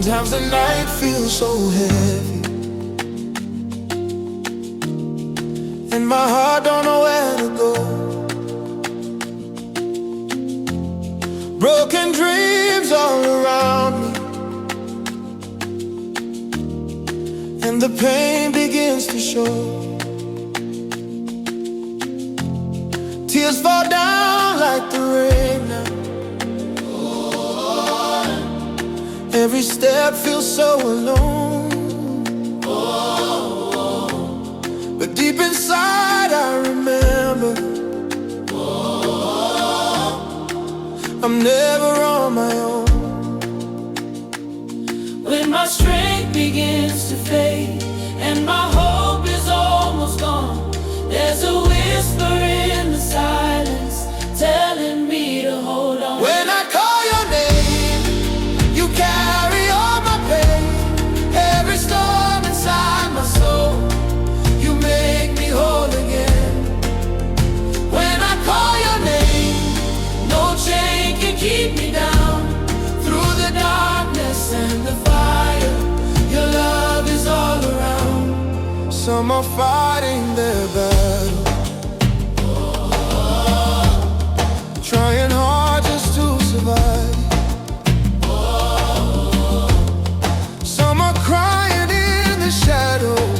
Sometimes the night feels so heavy, and my heart don't know where to go. Broken dreams all around me, and the pain begins to show. Tears fall down like the rain now. Every step feels so alone. But deep inside I remember I'm never on my own. When my strength begins to fade and my hope is almost gone, there's a whisper in the silence telling me to hold on. When I call your name, you carry all my pain. Every storm inside my soul, you make me whole again. When I call your name, no chain can keep me down. Through the darkness and the fire, your love is all around. Some are fighting their battle, trying hard just to survive. Some are crying in the shadows,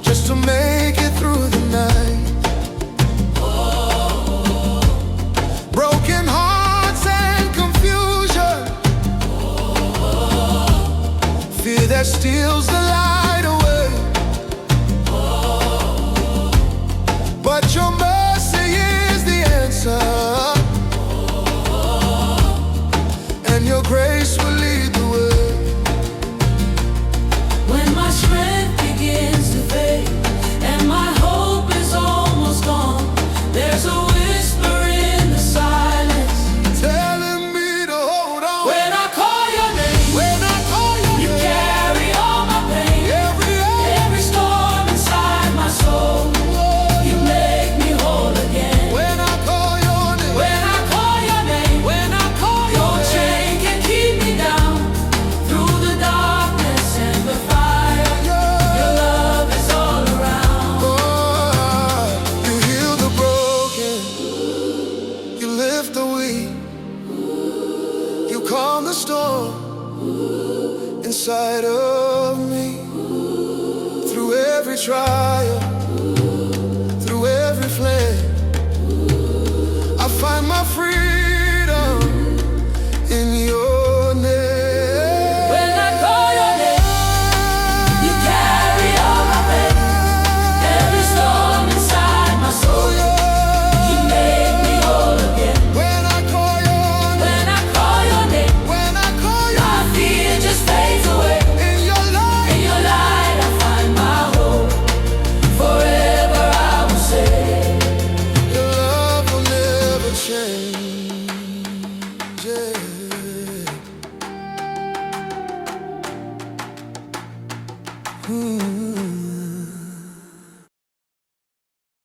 just to make it through the night. Broken hearts and confusion, fear that steals the light away. But your mercy is the answer, and your grace will lead the way. When my strength begins to fade and my hope is almost gone, there's a whisper in the silence Telling me to hold on. when I call your name. When I call your You name, carry all my pain, every storm inside my soul. You make me whole again. when I call your name, When I call your name, when I call no your name, chain can keep me down. Through the darkness and the fire, your love is all around. oh, you heal the broken, you lift the weak, you calm the storm inside of me. Through every trial, through every flame, I find my freedom in your name. When I call your name, you carry all my pain, every storm inside my soul. You make me whole again. When I call your name, When I call your name, when I call your my fear just fades away. in your light, In your light I find my hope. Forever I will say, your love will never change. Yeah. Hmm.